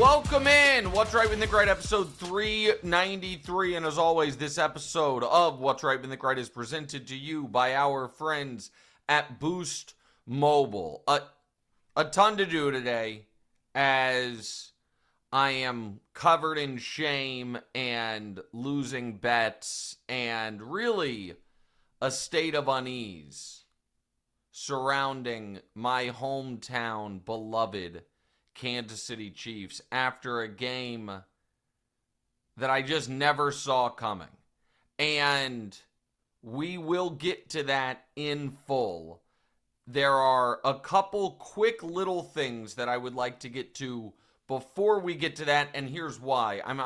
Welcome in. What's Right with Nick Wright, episode 393. And as always, this episode of What's Right with Nick Wright is presented to you by our friends at Boost Mobile. A ton to do today as I am covered in shame and losing bets and really a state of unease surrounding my hometown beloved Kansas City Chiefs after a game that I just never saw coming. And we will get to that in full. There are a couple quick little things that I would like to get to before we get to that, and here's why. I'm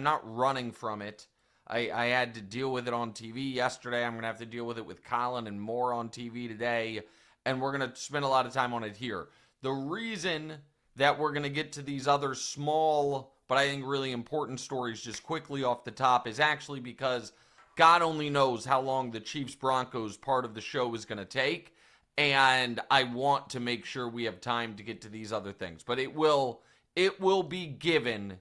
not running from it. I had to deal with it on TV yesterday. I'm going to have to deal with it with Colin and more on TV today, and we're going to spend a lot of time on it here. The reason that we're going to get to these other small, but I think really important stories just quickly off the top is actually because God only knows how long the Chiefs-Broncos part of the show is going to take, and I want to make sure we have time to get to these other things. But it will be given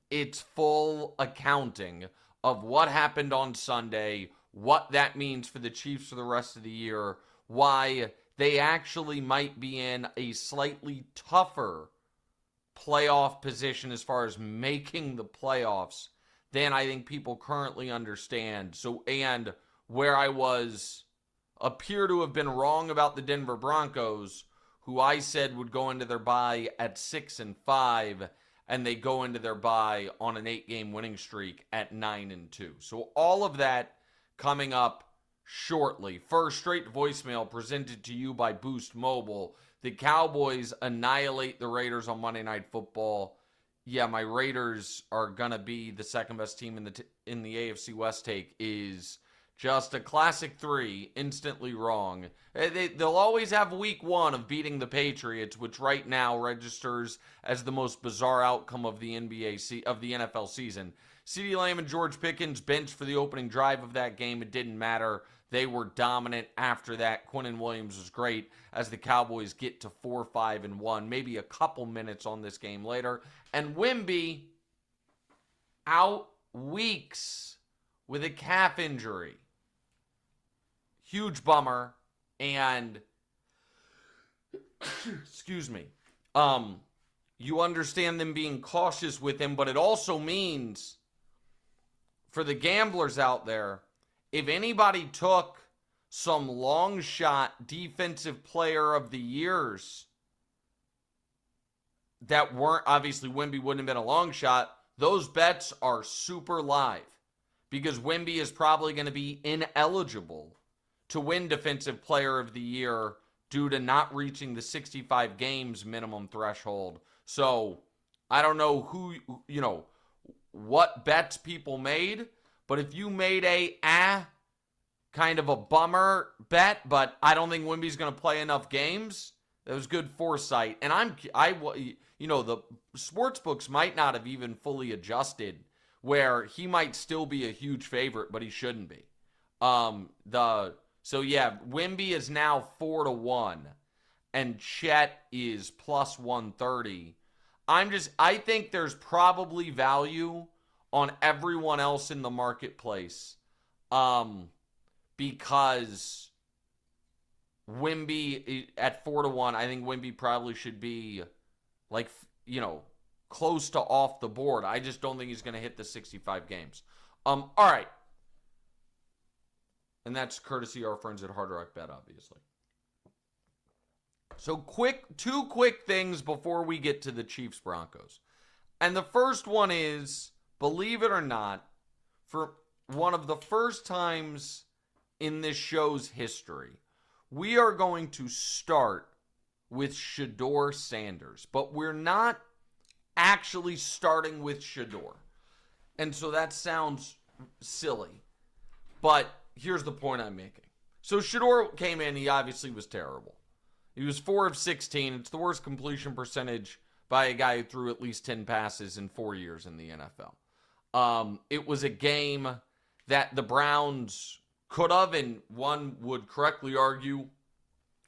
its full accounting of what happened on Sunday, what that means for the Chiefs for the rest of the year, why they actually might be in a slightly tougher playoff position as far as making the playoffs than I think people currently understand. So, and where I appear to have been wrong about the Denver Broncos, who I said would go into their bye at 6-5, and they go into their bye on an 8-game winning streak at 9-2. So all of that coming up shortly. First, straight to voicemail presented to you by Boost Mobile. The Cowboys annihilate the Raiders on Monday Night Football. Yeah, my Raiders are going to be the second best team in the AFC West take is just a classic 3, instantly wrong. They'll always have week 1 of beating the Patriots, which right now registers as the most bizarre outcome of the NFL season. CeeDee Lamb and George Pickens benched for the opening drive of that game. It didn't matter. They were dominant after that. Quinnen Williams was great as the Cowboys get to 4-5-1, maybe a couple minutes on this game later. And Wemby out weeks with a calf injury. Huge bummer. And excuse me. You understand them being cautious with him, but it also means for the gamblers out there, if anybody took some long shot defensive player of the years that weren't, obviously Wemby wouldn't have been a long shot, those bets are super live because Wemby is probably going to be ineligible to win defensive player of the year due to not reaching the 65 games minimum threshold. So I don't know what bets people made, but if you made kind of a bummer bet, but I don't think Wemby's going to play enough games, that was good foresight. And the sports books might not have even fully adjusted where he might still be a huge favorite, but he shouldn't be. So yeah, Wemby is now 4-1, and Chet is plus 130. I think there's probably value on everyone else in the marketplace, because Wemby at 4-1, I think Wemby probably should be close to off the board. I just don't think he's going to hit the 65 games. All right. And that's courtesy of our friends at Hard Rock Bet, obviously. So two quick things before we get to the Chiefs-Broncos. And the first one is, believe it or not, for one of the first times in this show's history, we are going to start with Shedeur Sanders. But we're not actually starting with Shedeur. And so that sounds silly. But here's the point I'm making. So Shedeur came in, he obviously was terrible. He was 4 of 16. It's the worst completion percentage by a guy who threw at least 10 passes in 4 years in the NFL. It was a game that the Browns could have, and one would correctly argue,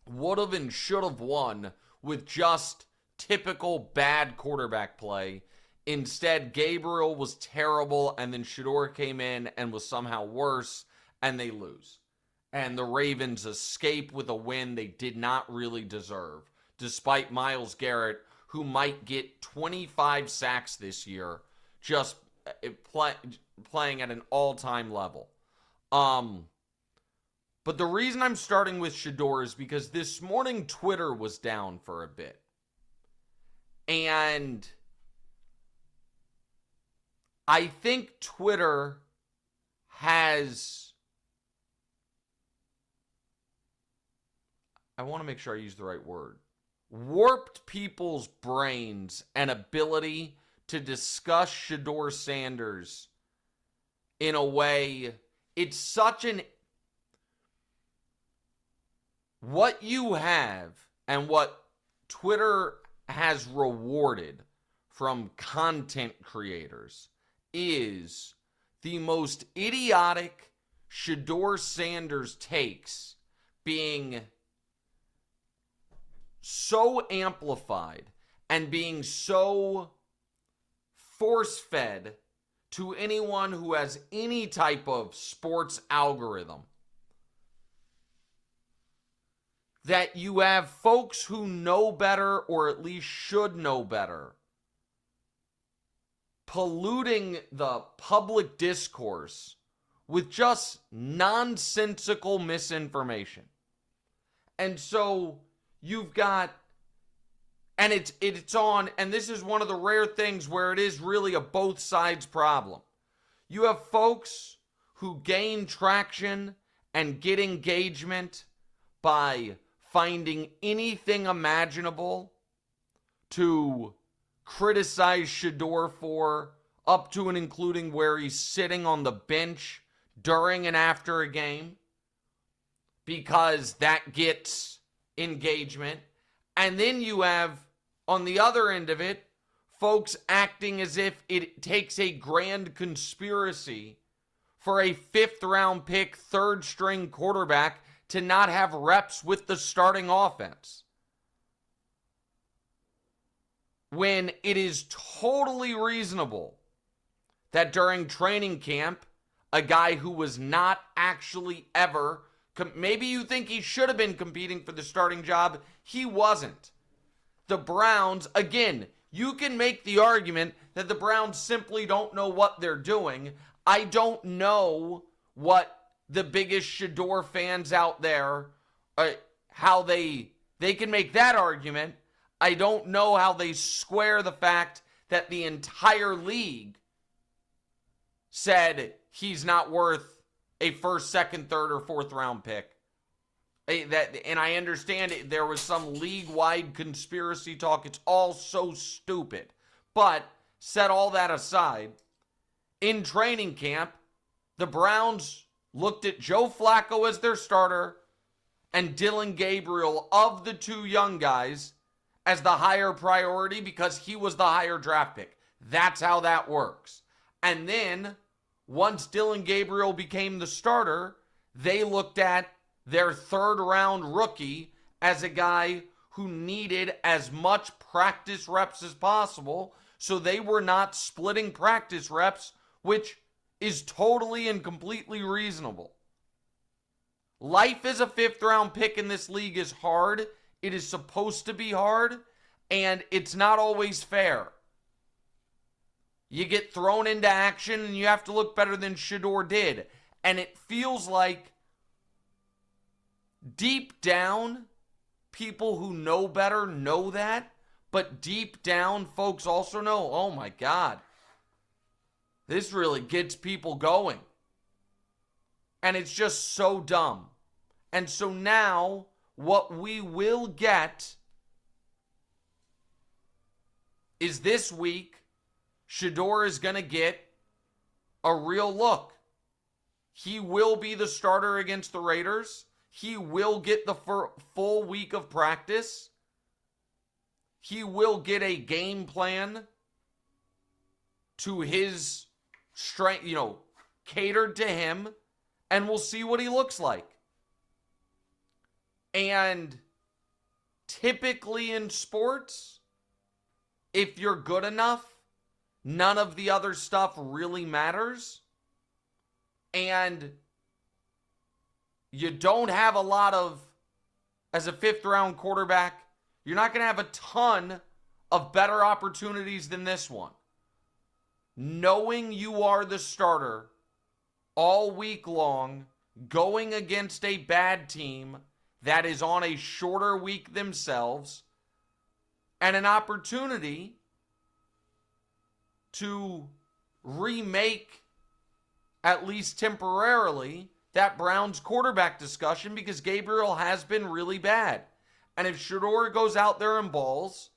would have and should have won with just typical bad quarterback play. Instead, Gabriel was terrible, and then Shedeur came in and was somehow worse, and they lose. And the Ravens escape with a win they did not really deserve, despite Myles Garrett, who might get 25 sacks this year, just playing at an all-time level. But the reason I'm starting with Shedeur is because this morning Twitter was down for a bit. And I think Twitter has... I want to make sure I use the right word. Warped people's brains and ability to discuss Shedeur Sanders in a way. It's such an... What you have and what Twitter has rewarded from content creators is the most idiotic Shedeur Sanders takes being so amplified and being so force-fed to anyone who has any type of sports algorithm, that you have folks who know better, or at least should know better, polluting the public discourse with just nonsensical misinformation. And so you've got, and it's on, and this is one of the rare things where it is really a both sides problem. You have folks who gain traction and get engagement by finding anything imaginable to criticize Shedeur for, up to and including where he's sitting on the bench during and after a game, because that gets engagement. And then you have, on the other end of it, folks acting as if it takes a grand conspiracy for a fifth-round pick, third-string quarterback to not have reps with the starting offense, when it is totally reasonable that during training camp, a guy who was not actually ever, maybe you think he should have been competing for the starting job, he wasn't. The Browns, again, you can make the argument that the Browns simply don't know what they're doing. I don't know what the biggest Shedeur fans out there, how they can make that argument. I don't know how they square the fact that the entire league said he's not worth a first, second, third, or fourth round pick. And I understand there was some league-wide conspiracy talk. It's all so stupid. But set all that aside, in training camp, the Browns looked at Joe Flacco as their starter and Dillon Gabriel, of the two young guys, as the higher priority because he was the higher draft pick. That's how that works. And then, once Dillon Gabriel became the starter, they looked at their third-round rookie as a guy who needed as much practice reps as possible, so they were not splitting practice reps, which is totally and completely reasonable. Life as a fifth-round pick in this league is hard. It is supposed to be hard, and it's not always fair. You get thrown into action, and you have to look better than Shedeur did. And it feels like, deep down, people who know better know that, but deep down, folks also know, oh my God, this really gets people going. And it's just so dumb. And so now, what we will get is this week, Shedeur is going to get a real look. He will be the starter against the Raiders. He will get the full week of practice. He will get a game plan to his strength, catered to him, and we'll see what he looks like. And typically in sports, if you're good enough, none of the other stuff really matters. And you don't have a lot of, as a 5th-round quarterback, you're not going to have a ton of better opportunities than this one. Knowing you are the starter all week long, going against a bad team that is on a shorter week themselves, and an opportunity to remake, at least temporarily, that Browns quarterback discussion, because Gabriel has been really bad. And if Shedeur goes out there and balls,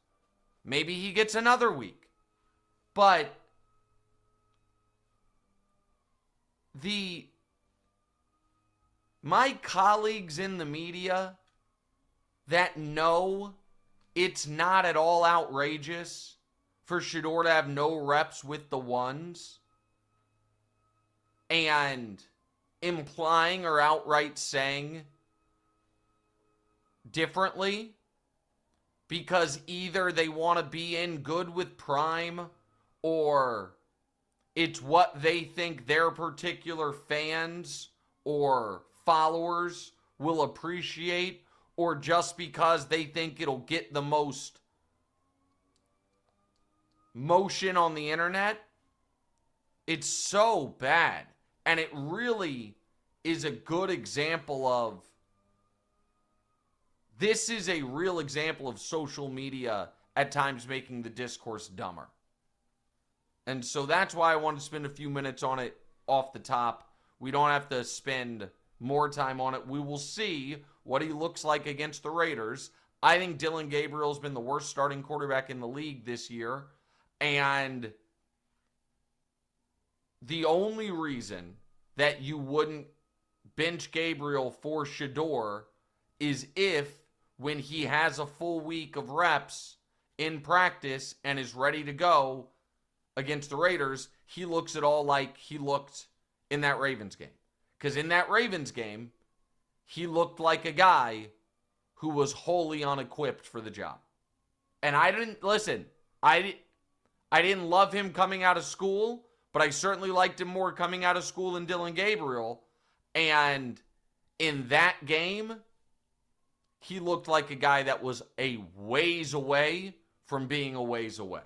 maybe he gets another week. But my colleagues in the media that know it's not at all outrageous for Shedeur to have no reps with the ones, and implying or outright saying differently because either they want to be in good with Prime, or it's what they think their particular fans or followers will appreciate, or just because they think it'll get the most motion on the internet. It's so bad. And it really is a good example of, this is a real example of social media at times making the discourse dumber. And so that's why I wanted to spend a few minutes on it off the top. We don't have to spend more time on it. We will see what he looks like against the Raiders. I think Dylan Gabriel's been the worst starting quarterback in the league this year. And the only reason that you wouldn't bench Gabriel for Shedeur is if, when he has a full week of reps in practice and is ready to go against the Raiders, he looks at all like he looked in that Ravens game. Because in that Ravens game, he looked like a guy who was wholly unequipped for the job. And I didn't love him coming out of school, but I certainly liked him more coming out of school than Dylan Gabriel. And in that game, he looked like a guy that was a ways away from being a ways away.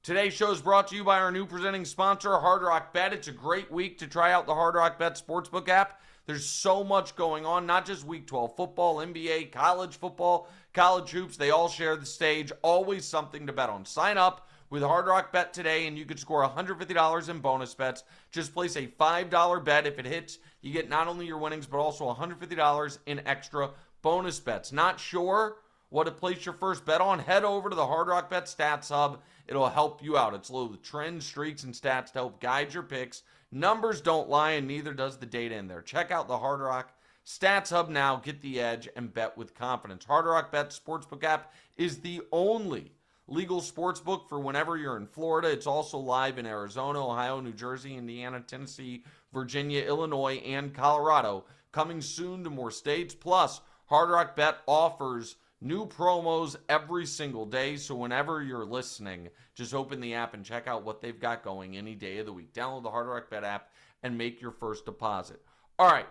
Today's show is brought to you by our new presenting sponsor, Hard Rock Bet. It's a great week to try out the Hard Rock Bet Sportsbook app. There's so much going on, not just Week 12 football, NBA, college football, college hoops. They all share the stage. Always something to bet on. Sign up with Hard Rock Bet today, and you could score $150 in bonus bets. Just place a $5 bet. If it hits, you get not only your winnings, but also $150 in extra bonus bets. Not sure what to place your first bet on? Head over to the Hard Rock Bet Stats Hub. It'll help you out. It's loaded with trends, streaks, and stats to help guide your picks. Numbers don't lie, and neither does the data in there. Check out the Hard Rock Stats Hub now. Get the edge and bet with confidence. Hard Rock Bet Sportsbook app is the only legal sportsbook for whenever you're in Florida. It's also live in Arizona, Ohio, New Jersey, Indiana, Tennessee, Virginia, Illinois, and Colorado. Coming soon to more states. Plus, Hard Rock Bet offers new promos every single day, so whenever you're listening, just open the app and check out what they've got going any day of the week. Download the Hard Rock Bet app and make your first deposit. All right,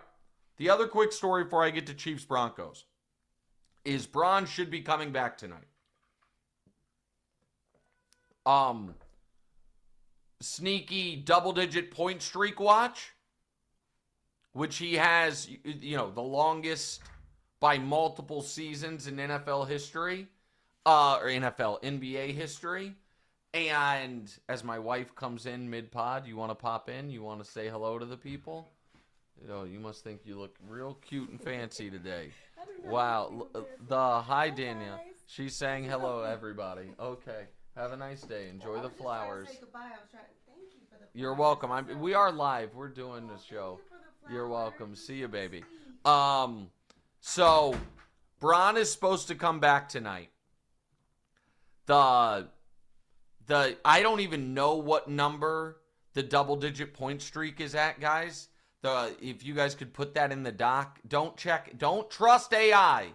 the other quick story before I get to Chiefs Broncos is Braun should be coming back tonight. Sneaky double-digit point streak watch, which he has, the longest by multiple seasons in NFL history, NBA history. And as my wife comes in mid-pod, you want to pop in? You want to say hello to the people? You must think you look real cute and fancy today. Wow. Hi, Danielle. She's saying hello, everybody. Okay. Have a nice day. Enjoy the flowers. You're welcome. We are live. We're doing this show. You're welcome. See you, baby. So, Braun is supposed to come back tonight. I don't even know what number the double-digit point streak is at, guys. If you guys could put that in the doc. Don't trust AI.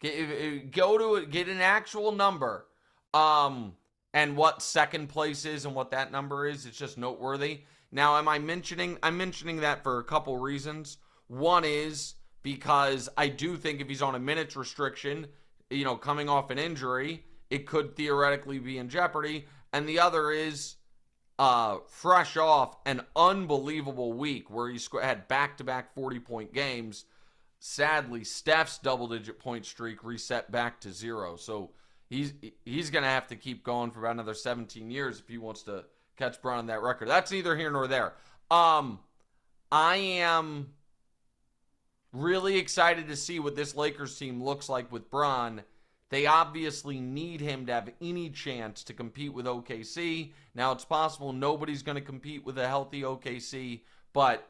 Go to it, get an actual number And what second place is and what that number is. It's just noteworthy. Now, I'm mentioning that for a couple reasons. One is because I do think if he's on a minutes restriction, coming off an injury, it could theoretically be in jeopardy. And the other is fresh off an unbelievable week where he had back-to-back 40-point games. Sadly, Steph's double-digit point streak reset back to 0. So he's going to have to keep going for about another 17 years if he wants to catch Bron on that record. That's neither here nor there. I am really excited to see what this Lakers team looks like with Bron. They obviously need him to have any chance to compete with OKC. Now, it's possible nobody's going to compete with a healthy OKC, but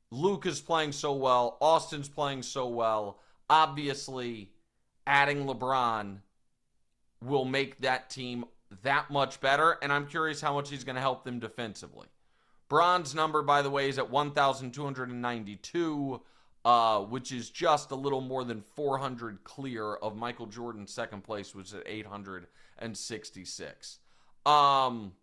Luke is playing so well. Austin's playing so well. Obviously, adding LeBron will make that team that much better, and I'm curious how much he's going to help them defensively. Bron's number, by the way, is at 1,292, which is just a little more than 400 clear of Michael Jordan's second place, which is at 866. And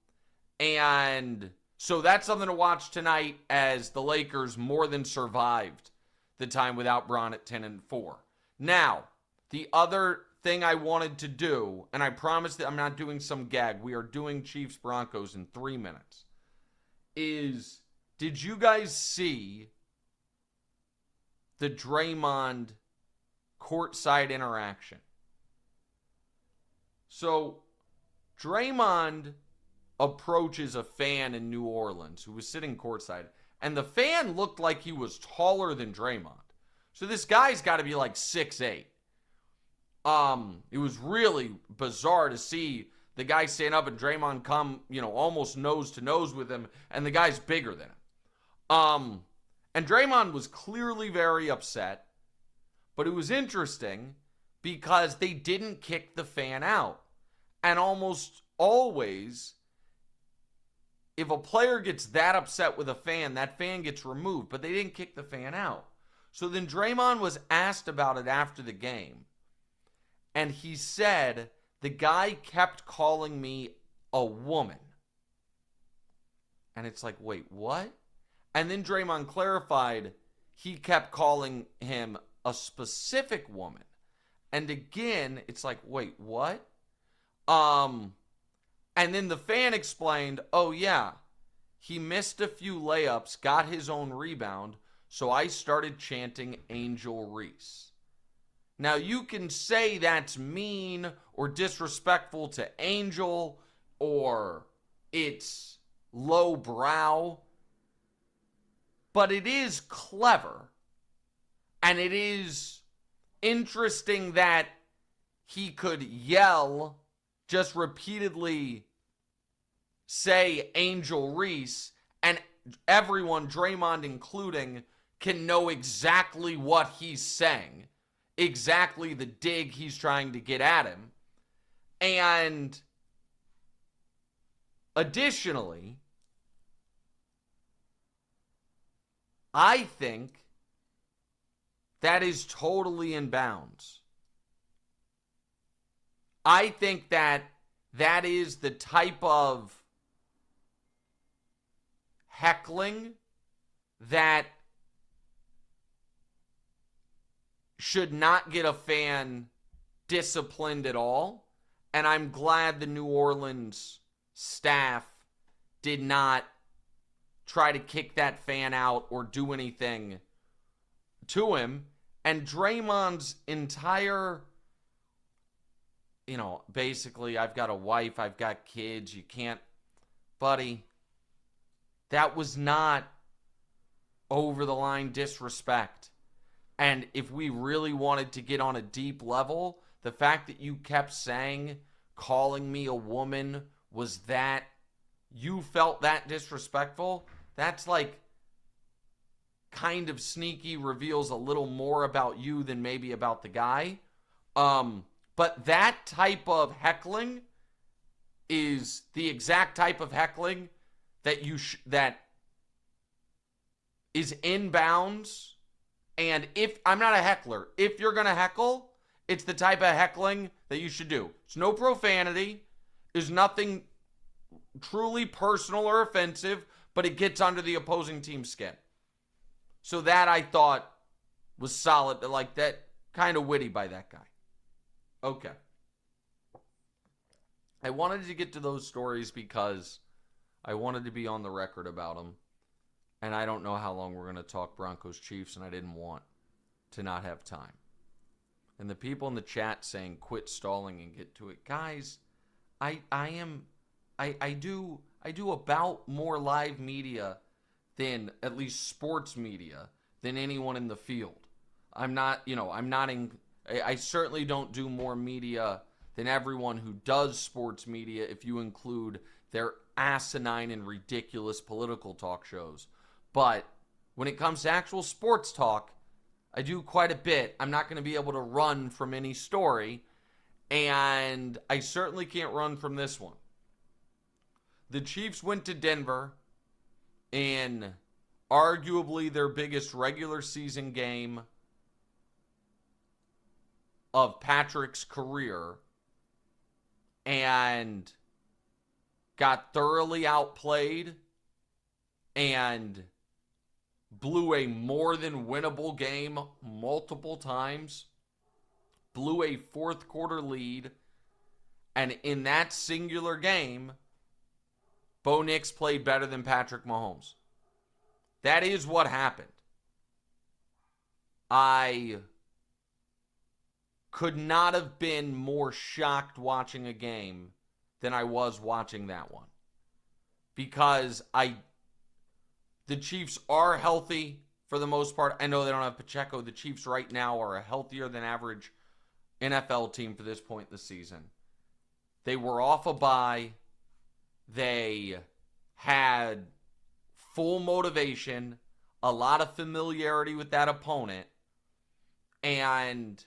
so that's something to watch tonight as the Lakers more than survived the time without Bron at 10-4. Now, the other thing I wanted to do, and I promise that I'm not doing some gag, we are doing Chiefs Broncos in 3 minutes, is did you guys see the Draymond courtside interaction? So Draymond approaches a fan in New Orleans who was sitting courtside, and the fan looked like he was taller than Draymond. So this guy's got to be like 6'8". It was really bizarre to see the guy stand up and Draymond come, almost nose to nose with him, and the guy's bigger than him. And Draymond was clearly very upset, but it was interesting because they didn't kick the fan out. And almost always, if a player gets that upset with a fan, that fan gets removed, but they didn't kick the fan out. So then Draymond was asked about it after the game, and he said, the guy kept calling me a woman. And it's like, wait, what? And then Draymond clarified he kept calling him a specific woman. And again, it's like, wait, what? And then the fan explained, oh yeah, he missed a few layups, got his own rebound, so I started chanting Angel Reese. Now, you can say that's mean or disrespectful to Angel, or it's lowbrow, but it is clever, and it is interesting that he could yell, just repeatedly say Angel Reese, and everyone, Draymond including, can know exactly what he's saying, exactly the dig he's trying to get at him. And additionally, I think that is totally in bounds. I think that is the type of heckling that should not get a fan disciplined at all. And I'm glad the New Orleans staff did not try to kick that fan out or do anything to him. And Draymond's entire, basically, I've got a wife, I've got kids, you can't, buddy, that was not over the line disrespect. And if we really wanted to get on a deep level, the fact that you kept saying, calling me a woman, was that you felt that disrespectful, that's like kind of sneaky, reveals a little more about you than maybe about the guy. But that type of heckling is the exact type of heckling that that is in bounds. And if I'm not a heckler, if you're going to heckle, It's the type of heckling that you should do. It's no profanity. There's nothing truly personal or offensive, but it gets under the opposing team's skin. So that I thought was solid, like that kind of witty by that guy. Okay. I wanted to get to those stories because I wanted to be on the record about them. And I don't know how long we're going to talk Broncos Chiefs, and I didn't want to not have time. And the people in the chat saying quit stalling and get to it. Guys, I do about more live media than at least sports media than anyone in the field. I certainly don't do more media than everyone who does sports media if you include their asinine and ridiculous political talk shows. But when it comes to actual sports talk, I do quite a bit. I'm not going to be able to run from any story, and I certainly can't run from this one. The Chiefs went to Denver in arguably their biggest regular season game of Patrick's career and got thoroughly outplayed and blew a more than winnable game multiple times, blew a fourth quarter lead, and in that singular game, Bo Nix played better than Patrick Mahomes. That is what happened. I could not have been more shocked watching a game than I was watching that one. Because the Chiefs are healthy for the most part. I know they don't have Pacheco. The Chiefs right now are a healthier than average NFL team for this point in the season. They were off a bye. They had full motivation, a lot of familiarity with that opponent, and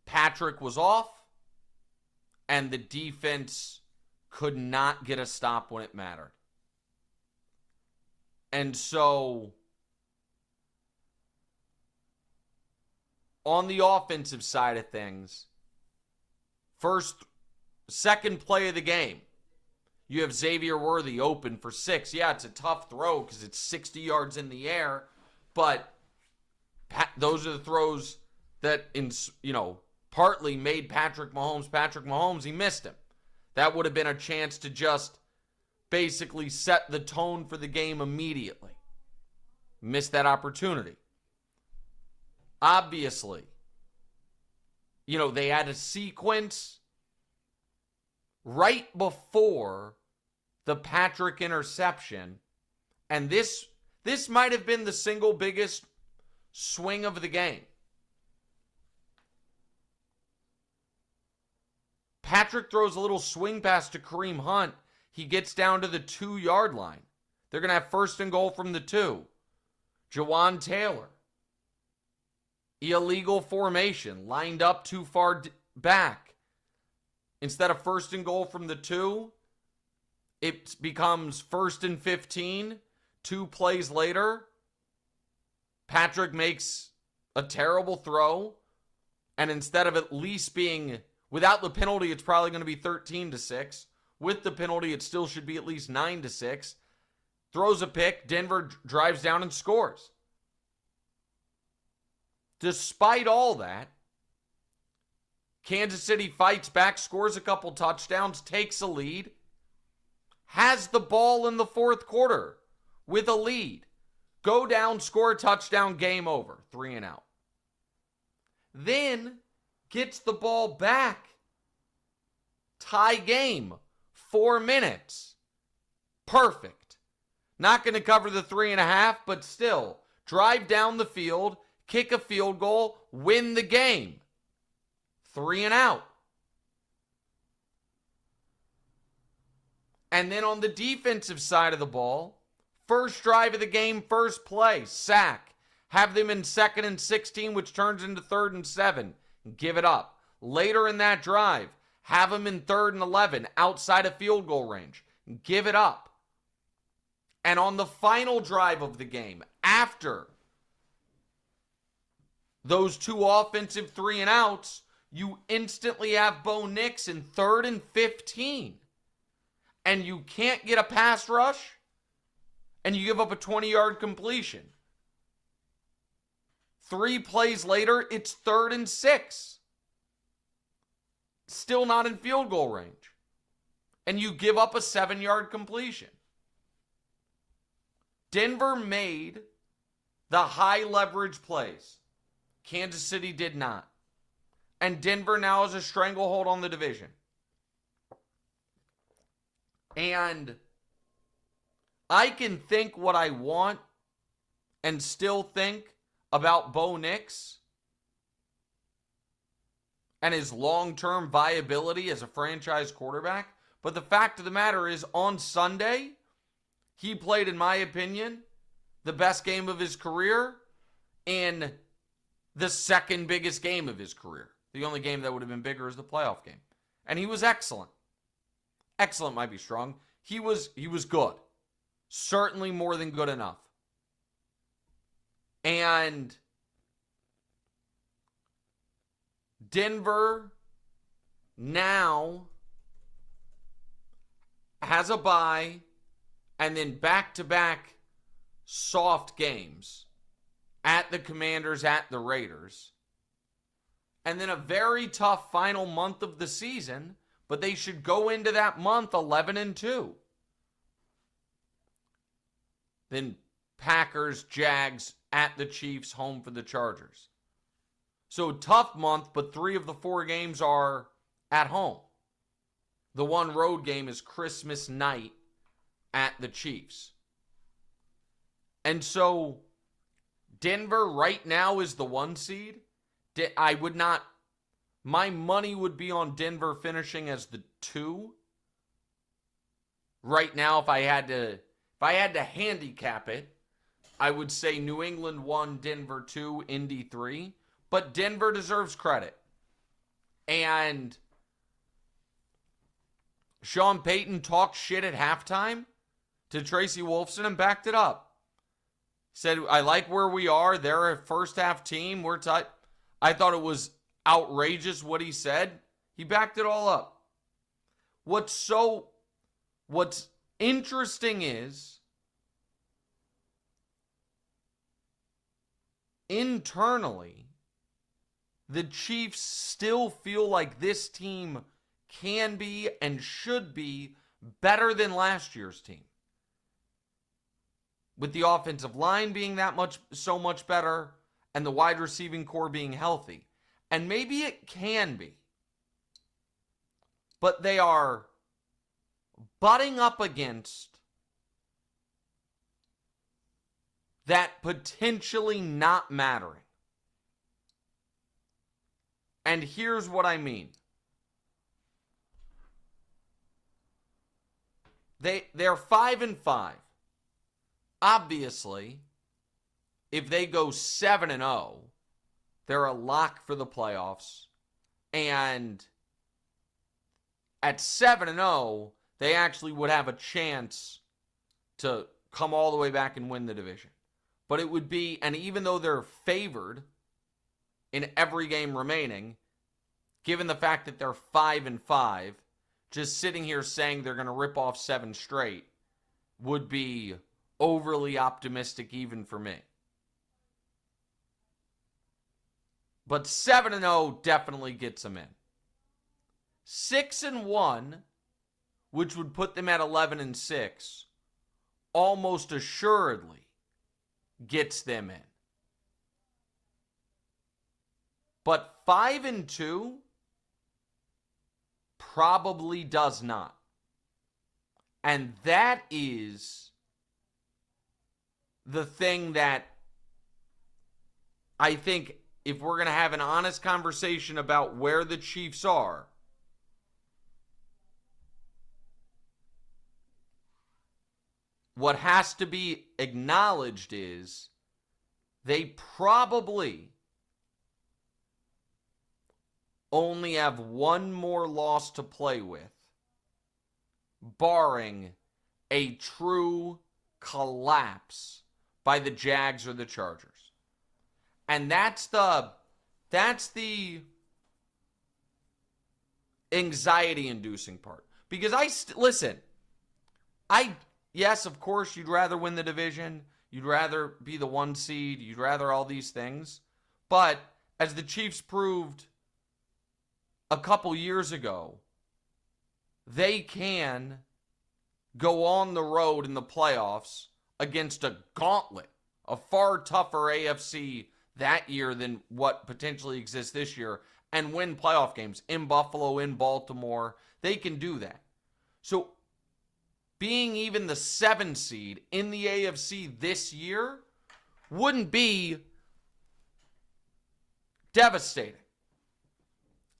Patrick was off, and the defense could not get a stop when it mattered. And so, on the offensive side of things, second play of the game, you have Xavier Worthy open for 6. Yeah, it's a tough throw because it's 60 yards in the air, but those are the throws that, partly made Patrick Mahomes. He missed him. That would have been a chance to just basically set the tone for the game immediately. Missed that opportunity. Obviously, they had a sequence right before the Patrick interception, and this might have been the single biggest swing of the game. Patrick throws a little swing pass to Kareem Hunt. He gets down to the 2-yard line. They're going to have first and goal from the 2. Jawan Taylor, illegal formation, lined up too far back. Instead of first and goal from the 2, it becomes first and 15. 2 plays later, Patrick makes a terrible throw, and instead of at least being, without the penalty, it's probably going to be 13-6. With the penalty, it still should be at least 9-6. Throws a pick. Denver drives down and scores. Despite all that, Kansas City fights back, scores a couple touchdowns, takes a lead, has the ball in the fourth quarter with a lead. Go down, score a touchdown, game over. 3 and out. Then gets the ball back. Tie game. 4 minutes. Perfect. Not going to cover the 3.5, but still. Drive down the field, kick a field goal, win the game. 3 and out. And then on the defensive side of the ball, first drive of the game, first play, sack. Have them in 2nd and 16, which turns into 3rd and 7. Give it up. Later in that drive, have them in 3rd and 11, outside of field goal range. Give it up. And on the final drive of the game, after those two offensive 3-and-outs, you instantly have Bo Nix in 3rd and 15. And you can't get a pass rush, and you give up a 20-yard completion. 3 plays later, it's 3rd and 6. Still not in field goal range. And you give up a 7-yard completion. Denver made the high leverage plays. Kansas City did not. And Denver now has a stranglehold on the division. And I can think what I want and still think about Bo Nix and his long-term viability as a franchise quarterback. But the fact of the matter is, on Sunday, he played, in my opinion, the best game of his career in the second biggest game of his career. The only game that would have been bigger is the playoff game. And he was excellent. Excellent might be strong. He was good. Certainly more than good enough. And Denver now has a bye and then back-to-back soft games at the Commanders, at the Raiders. And then a very tough final month of the season, but they should go into that month 11-2. Then Packers, Jags, at the Chiefs, home for the Chargers. So tough month, but 3 of the 4 games are at home. The one road game is Christmas night at the Chiefs. And so Denver right now is the 1 seed. I would not, my money would be on Denver finishing as the 2. Right now, if I had to handicap it, I would say New England 1, Denver 2, Indy 3. But Denver deserves credit. And Sean Payton talked shit at halftime to Tracy Wolfson and backed it up. Said, I like where we are. They're a first half team. We're tight. I thought it was outrageous what he said. He backed it all up. What's interesting is internally, the Chiefs still feel like this team can be and should be better than last year's team. With the offensive line being so much better and the wide receiving core being healthy. And maybe it can be. But they are butting up against that potentially not mattering. And here's what I mean. They're 5-5. Obviously, if they go 7-0, they're a lock for the playoffs. And at 7-0, they actually would have a chance to come all the way back and win the division. But it would be, and even though they're favored in every game remaining, given the fact that they're 5-5, just sitting here saying they're going to rip off 7 straight would be overly optimistic even for me. But 7-0 definitely gets them in. 6-1, which would put them at 11-6, almost assuredly gets them in. But 5-2 probably does not. And that is the thing that I think, if we're going to have an honest conversation about where the Chiefs are, what has to be acknowledged is they probably only have one more loss to play with, barring a true collapse by the Jags or the Chargers. And that's the anxiety-inducing part. Because listen, yes, of course, you'd rather win the division. You'd rather be the 1 seed. You'd rather all these things. But as the Chiefs proved a couple years ago, they can go on the road in the playoffs against a gauntlet, a far tougher AFC that year than what potentially exists this year, and win playoff games in Buffalo, in Baltimore. They can do that. So being even the 7 seed in the AFC this year wouldn't be devastating.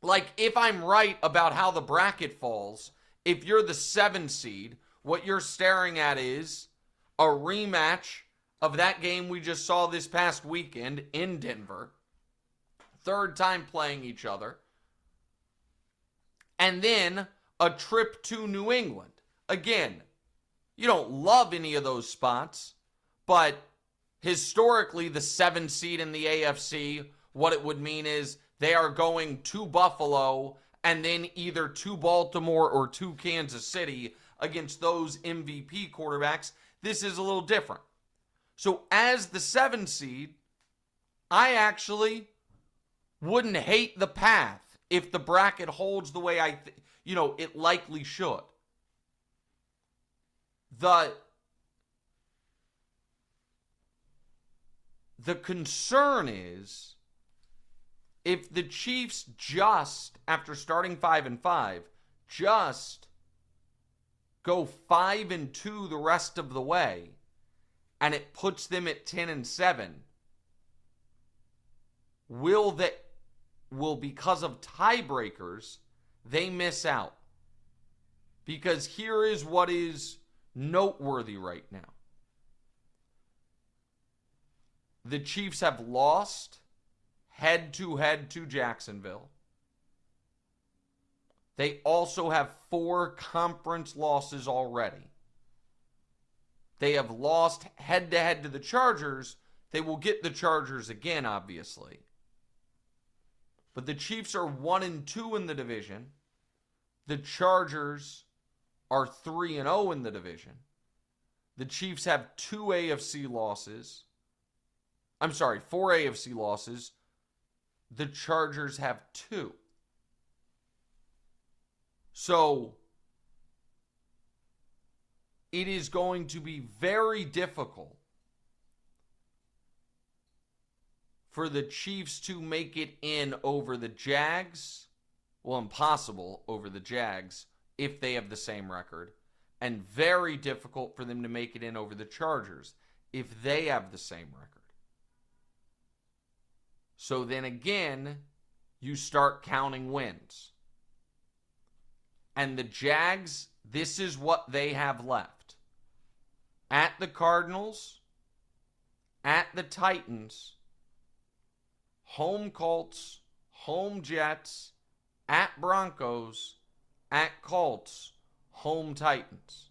Like, if I'm right about how the bracket falls, if you're the 7 seed, what you're staring at is a rematch of that game we just saw this past weekend in Denver. 3rd time playing each other. And then a trip to New England. Again, you don't love any of those spots, but historically, the 7 seed in the AFC, what it would mean is they are going to Buffalo and then either to Baltimore or to Kansas City against those MVP quarterbacks. This is a little different. So as the 7 seed, I actually wouldn't hate the path if the bracket holds the way it likely should. The concern is if the Chiefs just, after starting 5-5, just go 5-2 the rest of the way, and it puts them at 10-7, will because of tiebreakers, they miss out. Because here is what is noteworthy right now. The Chiefs have lost head-to-head to Jacksonville. They also have 4 conference losses already. They have lost head-to-head to the Chargers. They will get the Chargers again, obviously. But the Chiefs are 1-2 in the division. The Chargers are 3-0 in the division. The Chiefs have 4 AFC losses. The Chargers have 2. So it is going to be very difficult for the Chiefs to make it in over the Jags. Well, impossible over the Jags if they have the same record. And very difficult for them to make it in over the Chargers if they have the same record. So then again, you start counting wins. And the Jags, this is what they have left. At the Cardinals, at the Titans, home Colts, home Jets, at Broncos, at Colts, home Titans.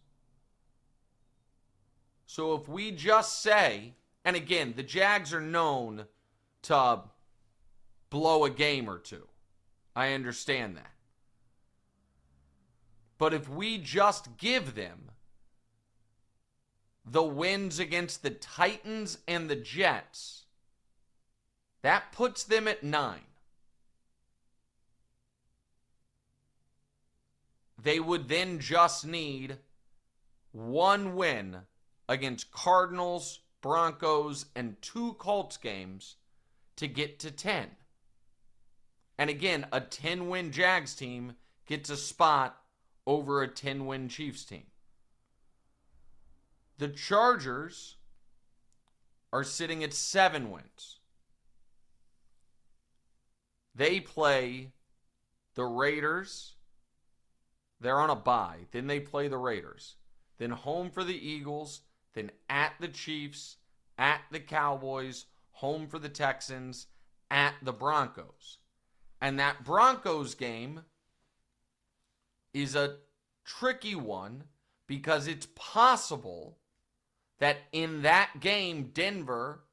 So if we just say, and again, the Jags are known to blow a game or two. I understand that. But if we just give them the wins against the Titans and the Jets, that puts them at 9. They would then just need 1 win against Cardinals, Broncos, and 2 Colts games to get to 10. And again, a 10-win Jags team gets a spot over a 10-win Chiefs team. The Chargers are sitting at 7 wins. They play the Raiders. They're on a bye. Then they play the Raiders. Then home for the Eagles. Then at the Chiefs. At the Cowboys. Home for the Texans. At the Broncos. And that Broncos game is a tricky one because it's possible that in that game, Denver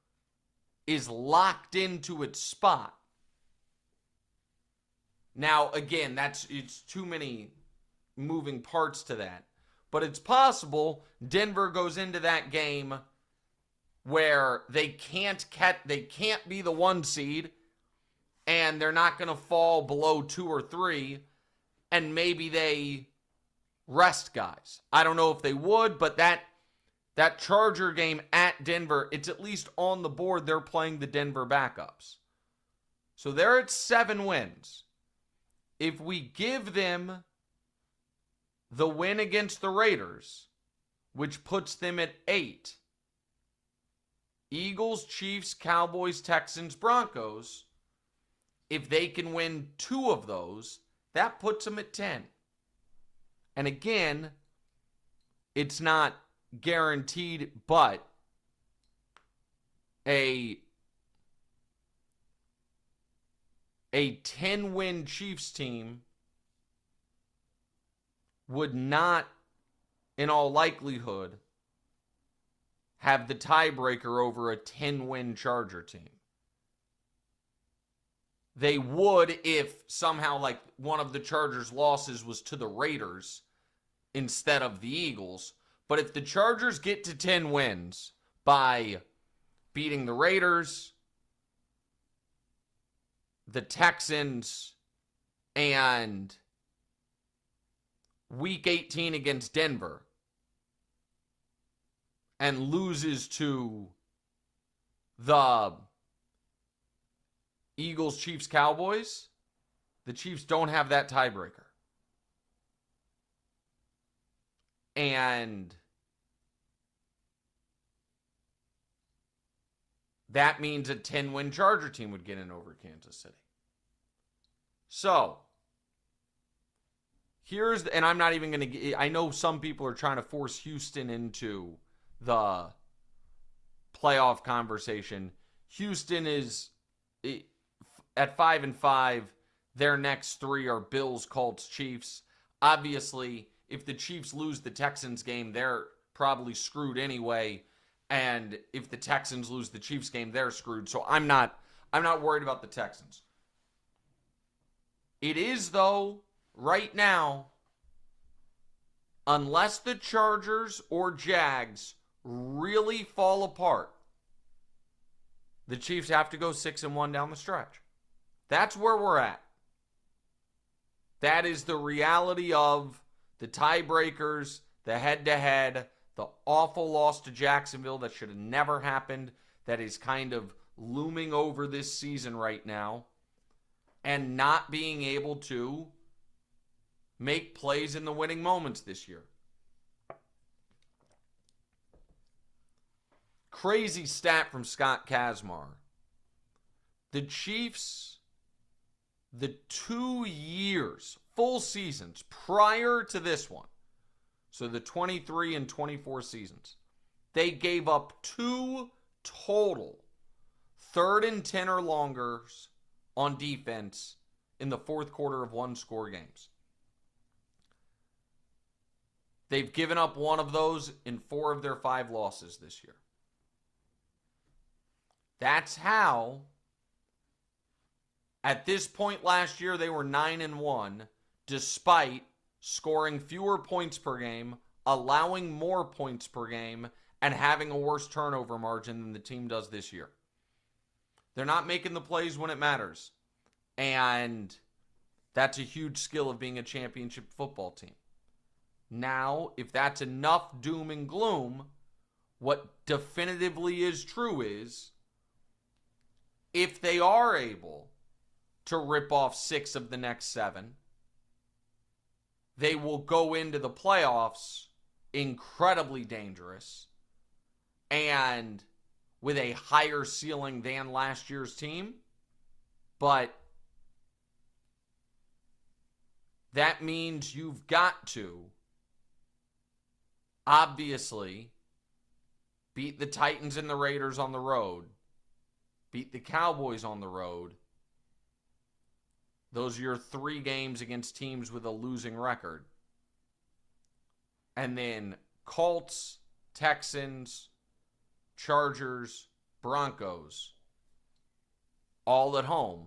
is locked into its spot. Now, again, it's too many moving parts to that. But it's possible Denver goes into that game where they can't be the 1 seed, and they're not going to fall below 2 or 3, and maybe they rest guys. I don't know if they would, but that Charger game at Denver, it's at least on the board they're playing the Denver backups. So they're at 7 wins. If we give them the win against the Raiders, which puts them at 8, Eagles, Chiefs, Cowboys, Texans, Broncos, if they can win 2 of those, that puts them at 10. And again, it's not guaranteed, but a 10-win Chiefs team would not, in all likelihood, have the tiebreaker over a 10-win Charger team. They would if somehow like one of the Chargers' losses was to the Raiders instead of the Eagles. But if the Chargers get to 10 wins by beating the Raiders, the Texans, and Week 18 against Denver, and loses to the Eagles, Chiefs, Cowboys, the Chiefs don't have that tiebreaker. And that means a 10-win Charger team would get in over Kansas City. So, and I'm not even going to, I know some people are trying to force Houston into the playoff conversation. Houston is at 5-5. Their next 3 are Bills, Colts, Chiefs. Obviously, if the Chiefs lose the Texans game, they're probably screwed anyway. And if the Texans lose the Chiefs game, they're screwed. So I'm not worried about the Texans. It is, though, right now, unless the Chargers or Jags really fall apart, the Chiefs have to go 6-1 down the stretch. That's where we're at. That is the reality of the tiebreakers, the head-to-head, the awful loss to Jacksonville that should have never happened, that is kind of looming over this season right now, and not being able to make plays in the winning moments this year. Crazy stat from Scott Kazmar. The Chiefs, the 2 years, full seasons prior to this one, so the 23 and 24 seasons, they gave up 2 total 3rd and 10 or longers on defense in the fourth quarter of 1-score games. They've given up one of those in 4 of their 5 losses this year. That's how, at this point last year, they were 9-1, despite scoring fewer points per game, allowing more points per game, and having a worse turnover margin than the team does this year. They're not making the plays when it matters. And that's a huge skill of being a championship football team. Now, if that's enough doom and gloom, what definitively is true is, if they are able to rip off 6 of the next 7, they will go into the playoffs incredibly dangerous and with a higher ceiling than last year's team. But that means you've got to, obviously, beat the Titans and the Raiders on the road, beat the Cowboys on the road. Those are your 3 games against teams with a losing record. And then Colts, Texans, Chargers, Broncos. all at home,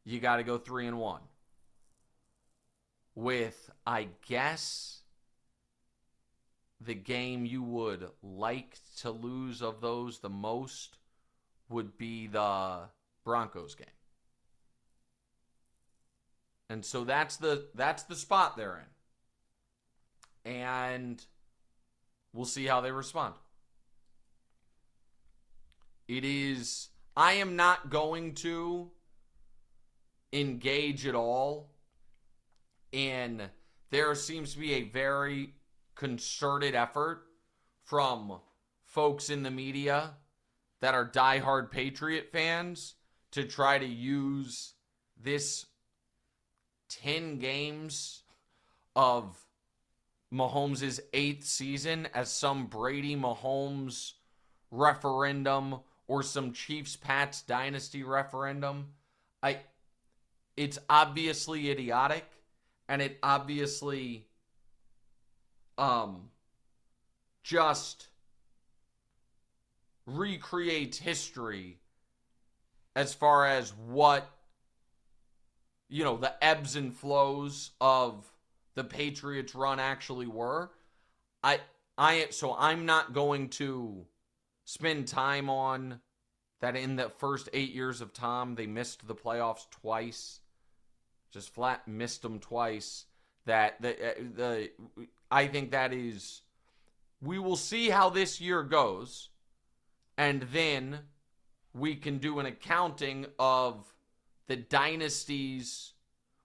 you got to go 3-1. With, I guess, the game you would like to lose of those the most would be the Broncos game. And so that's the spot they're in. And we'll see how they respond. I am not going to engage at all in, there seems to be a very concerted effort from folks in the media that are diehard Patriot fans to try to use this 10 games of Mahomes' 8th season as some Brady Mahomes referendum or some Chiefs-Pats dynasty referendum. It's obviously idiotic, and it obviously just recreates history as far as what, the ebbs and flows of the Patriots run actually were. So I'm not going to spend time on that. In the first 8 years of Tom, they missed the playoffs twice. Just flat missed them twice. I think that is, we will see how this year goes, and then we can do an accounting of the dynasties,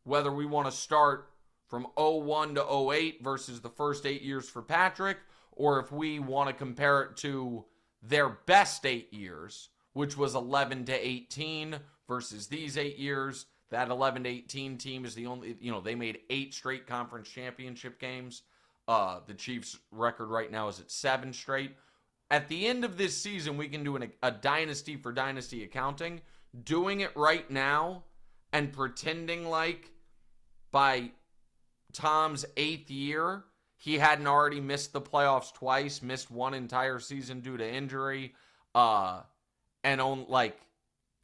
whether we want to start from 01 to 08 versus the first 8 years for Patrick, or if we want to compare it to their best 8 years, which was 11 to 18 versus these 8 years. That 11 to 18 team is the only, they made 8 straight conference championship games. The Chiefs' record right now is at 7 straight. At the end of this season, we can do a dynasty for dynasty accounting. Doing it right now and pretending like by Tom's 8th year, he hadn't already missed the playoffs twice, missed one entire season due to injury,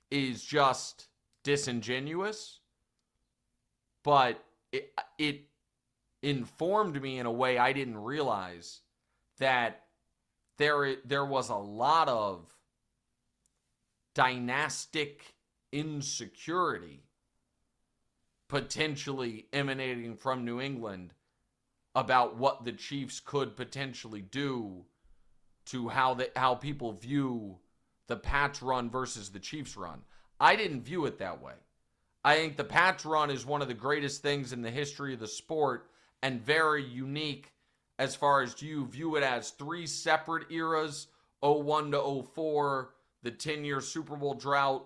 is just disingenuous. But it informed me in a way I didn't realize that there was a lot of dynastic insecurity potentially emanating from New England about what the Chiefs could potentially do to how people view the Pats run versus the Chiefs run. I didn't view it that way. I think the Pats run is one of the greatest things in the history of the sport and very unique as far as, do you view it as 3 separate eras, 01 to 04, the 10-year Super Bowl drought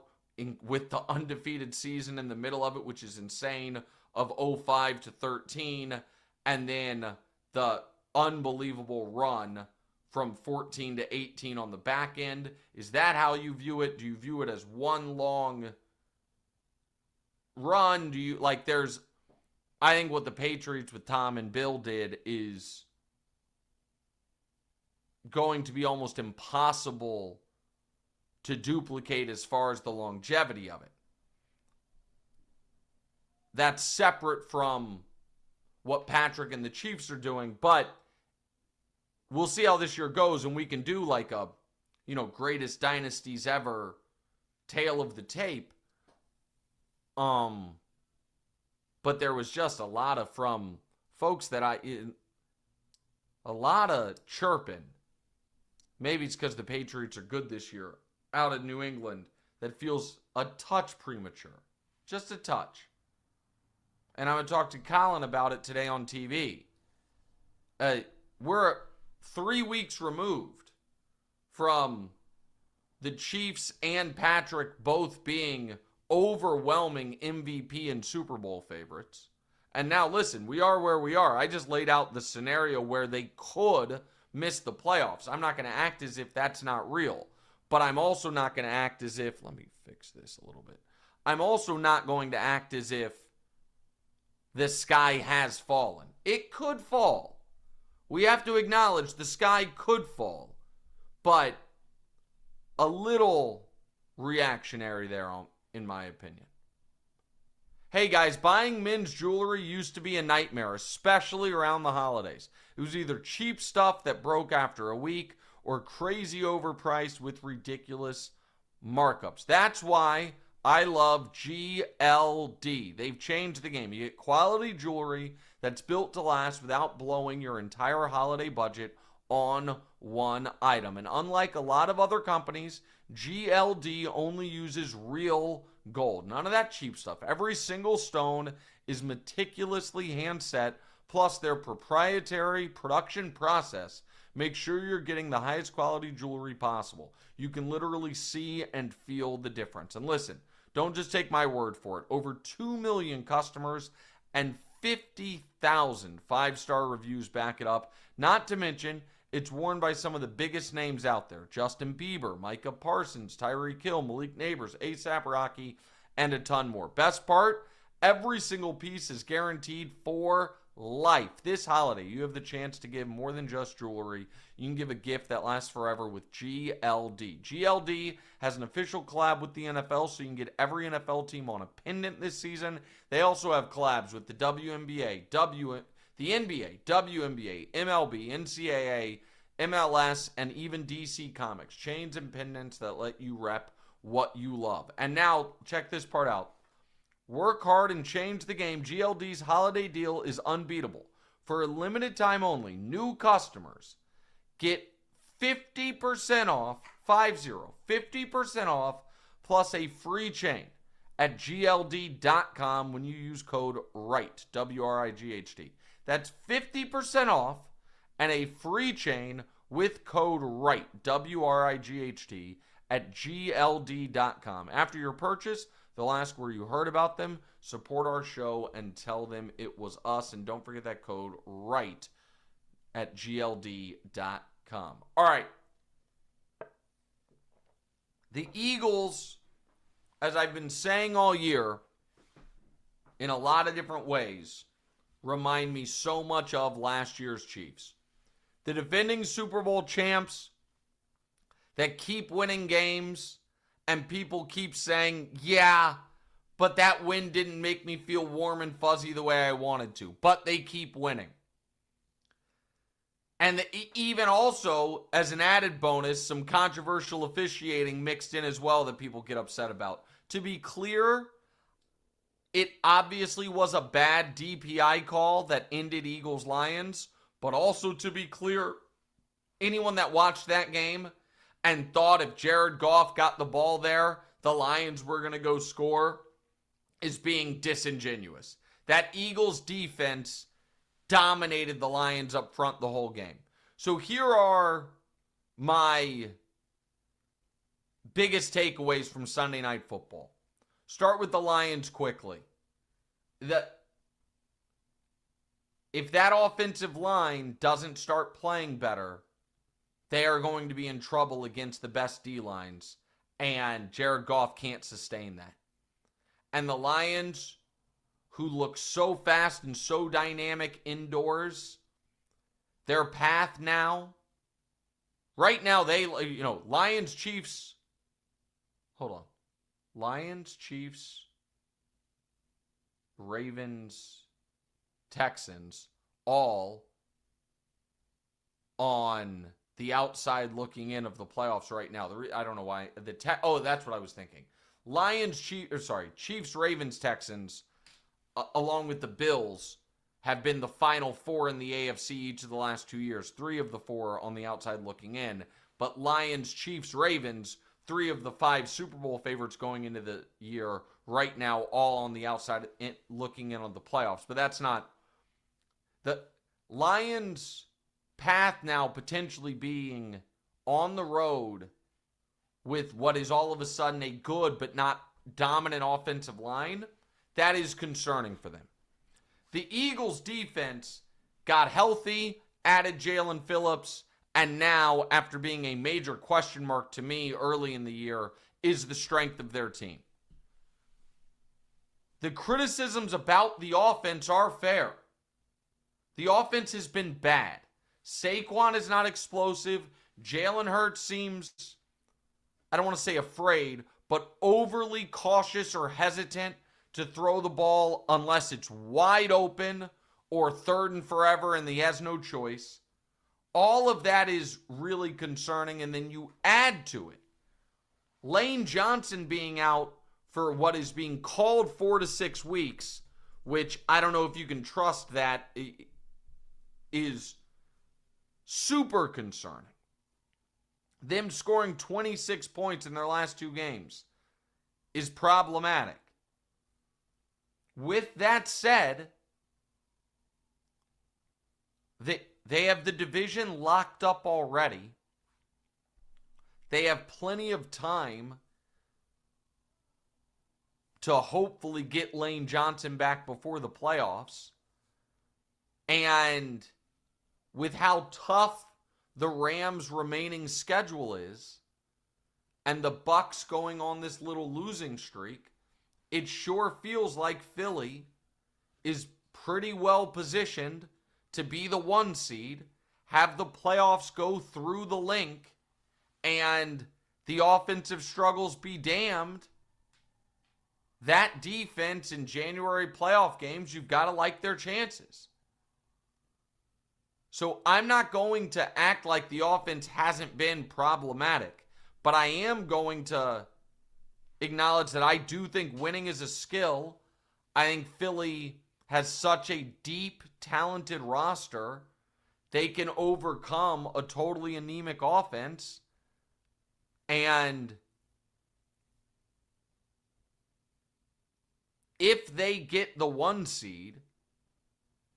with the undefeated season in the middle of it, which is insane, of 05 to 13, and then the unbelievable run from 14 to 18 on the back end? Is that how you view it? Do you view it as one long run? Do you, I think what the Patriots with Tom and Bill did is going to be almost impossible to duplicate as far as the longevity of it. That's separate from what Patrick and the Chiefs are doing, but we'll see how this year goes, and we can do like a, greatest dynasties ever tale of the tape. But there was just a lot of, from folks that a lot of chirping. Maybe it's because the Patriots are good this year out of New England that feels a touch premature. Just a touch. And I'm going to talk to Colin about it today on TV. We're 3 weeks removed from the Chiefs and Patrick both being overwhelming MVP and Super Bowl favorites. And now listen, we are where we are. I just laid out the scenario where they could miss the playoffs. I'm not going to act as if that's not real. But I'm also not going to act as if, let me fix this a little bit. I'm also not going to act as if the sky has fallen. It could fall. We have to acknowledge the sky could fall. But a little reactionary there, in my opinion. Hey guys, buying men's jewelry used to be a nightmare, especially around the holidays. It was either cheap stuff that broke after a week or crazy overpriced with ridiculous markups. That's why I love GLD. They've changed the game. You get quality jewelry that's built to last without blowing your entire holiday budget on one item. And unlike a lot of other companies, GLD only uses real gold. None of that cheap stuff. Every single stone is meticulously hand set, plus their proprietary production process makes sure you're getting the highest quality jewelry possible. You can literally see and feel the difference. And listen, don't just take my word for it. Over 2 million customers and 50,000 five-star reviews back it up. Not to mention, it's worn by some of the biggest names out there. Justin Bieber, Micah Parsons, Tyreek Hill, Malik Neighbors, A$AP Rocky, and a ton more. Best part, every single piece is guaranteed for life. This holiday, you have the chance to give more than just jewelry. You can give a gift that lasts forever with GLD. GLD has an official collab with the NFL, so you can get every NFL team on a pendant this season. They also have collabs with the WNBA, the NBA, WNBA, MLB, NCAA, MLS, and even DC Comics. Chains and pendants that let you rep what you love. And now, check this part out. Work hard and change the game. GLD's holiday deal is unbeatable. For a limited time only, new customers get 50% off, 50% off, plus a free chain at GLD.com when you use code WRIGHT, W-R-I-G-H-T. That's 50% off and a free chain with code WRIGHT, W-R-I-G-H-T, at GLD.com. After your purchase, they'll ask where you heard about them, support our show, and tell them it was us. And don't forget that code WRIGHT at GLD.com. All right. The Eagles, as I've been saying all year, in a lot of different ways, remind me so much of last year's Chiefs. The defending Super Bowl champs that keep winning games, and people keep saying, yeah, but that win didn't make me feel warm and fuzzy the way I wanted to. But they keep winning. And even also, as an added bonus, some controversial officiating mixed in as well that people get upset about. To be clear, it obviously was a bad DPI call that ended Eagles-Lions. But also, to be clear, anyone that watched that game and thought if Jared Goff got the ball there, the Lions were going to go score, is being disingenuous. That Eagles defense dominated the Lions up front the whole game. So here are my biggest takeaways from Sunday Night Football. Start with the Lions quickly. If that offensive line doesn't start playing better, they are going to be in trouble against the best D-lines, and Jared Goff can't sustain that. And the Lions, who look so fast and so dynamic indoors, their path now, right now, Lions, Chiefs, Lions, Chiefs, Ravens, Texans, all on the outside looking in of the playoffs right now. I don't know why. That's what I was thinking. Chiefs, Ravens, Texans, along with the Bills, have been the final four in the AFC each of the last 2 years. 3 of the 4 on the outside looking in. But Lions, Chiefs, Ravens, 3 of the 5 Super Bowl favorites going into the year right now, all on the outside looking in on the playoffs. But that's not... The Lions' path now potentially being on the road with what is all of a sudden a good but not dominant offensive line, that is concerning for them. The Eagles' defense got healthy, added Jalen Phillips, and now, after being a major question mark to me early in the year, is the strength of their team. The criticisms about the offense are fair. The offense has been bad. Saquon is not explosive. Jalen Hurts seems, I don't want to say afraid, but overly cautious or hesitant to throw the ball unless it's wide open or third and forever and he has no choice. All of that is really concerning. And then you add to it Lane Johnson being out for what is being called 4 to 6 weeks, which I don't know if you can trust that, is super concerning. Them scoring 26 points in their last 2 games is problematic. With that said, they have the division locked up already. They have plenty of time to hopefully get Lane Johnson back before the playoffs. And with how tough the Rams' remaining schedule is, and the Bucs going on this little losing streak, it sure feels like Philly is pretty well positioned to be the 1 seed, have the playoffs go through the link, and the offensive struggles be damned. That defense in January playoff games, you've got to like their chances. So I'm not going to act like the offense hasn't been problematic, but I am going to acknowledge that I do think winning is a skill. I think Philly has such a deep, talented roster. They can overcome a totally anemic offense. And if they get the 1 seed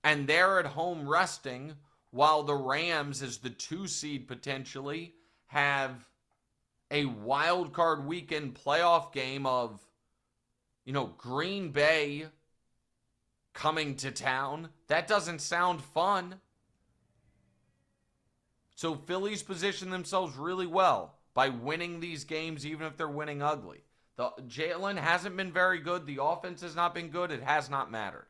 and they're at home resting while the Rams, as the 2 seed potentially, have a wild card weekend playoff game of, Green Bay coming to town, that doesn't sound fun. So Philly's positioned themselves really well by winning these games, even if they're winning ugly. Jalen hasn't been very good. The offense has not been good. It has not mattered.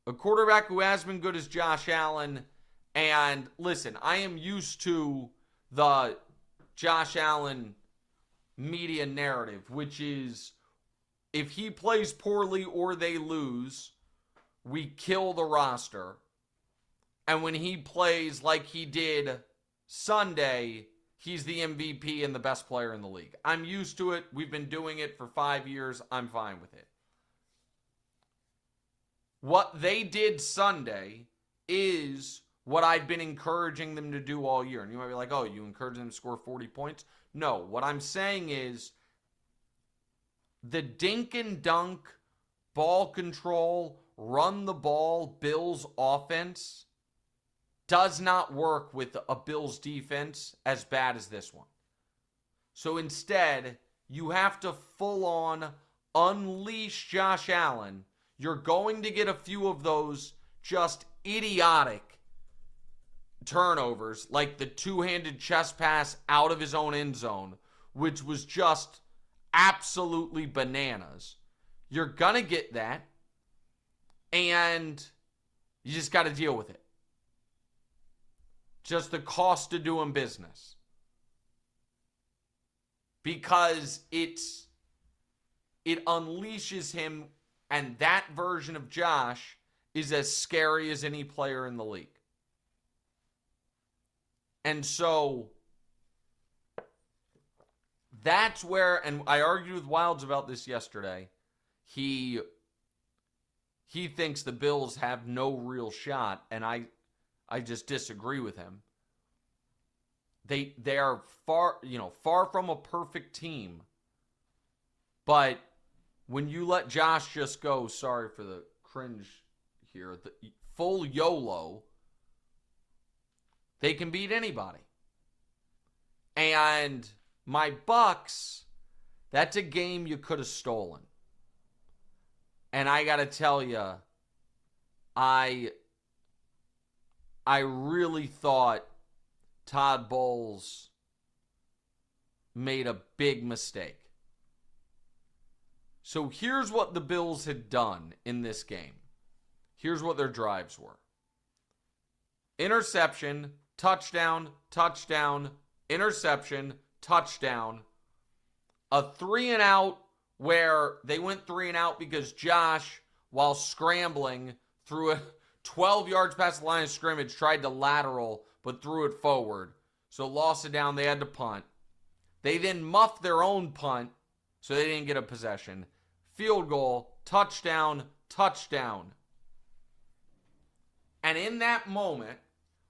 A quarterback who has been good is Josh Allen. And listen, I am used to the Josh Allen media narrative, which is if he plays poorly or they lose, we kill the roster. And when he plays like he did Sunday, he's the MVP and the best player in the league. I'm used to it. We've been doing it for 5 years. I'm fine with it. What they did Sunday is what I've been encouraging them to do all year. And you might be like, oh, you encourage them to score 40 points? No, what I'm saying is the dink and dunk, ball control, run the ball, Bills offense does not work with a Bills defense as bad as this one. So instead, you have to full on unleash Josh Allen. You're going to get a few of those just idiotic turnovers, like the 2-handed chest pass out of his own end zone, which was just absolutely bananas. You're going to get that, and you just got to deal with it. Just the cost of doing business. Because it unleashes him, and that version of Josh is as scary as any player in the league. And so that's where, and I argued with Wilds about this yesterday, he thinks the Bills have no real shot, and I just disagree with him. They are far from a perfect team. But when you let Josh just go, sorry for the cringe here, the full YOLO, they can beat anybody. And my Bucs, that's a game you could have stolen. And I got to tell you, I really thought Todd Bowles made a big mistake. So here's what the Bills had done in this game. Here's what their drives were. Interception, touchdown, touchdown, interception, touchdown, a 3-and-out where they went 3-and-out because Josh, while scrambling, threw it 12 yards past the line of scrimmage, tried to lateral, but threw it forward. So lost it down. They had to punt. They then muffed their own punt, so they didn't get a possession. Field goal, touchdown, touchdown. And in that moment,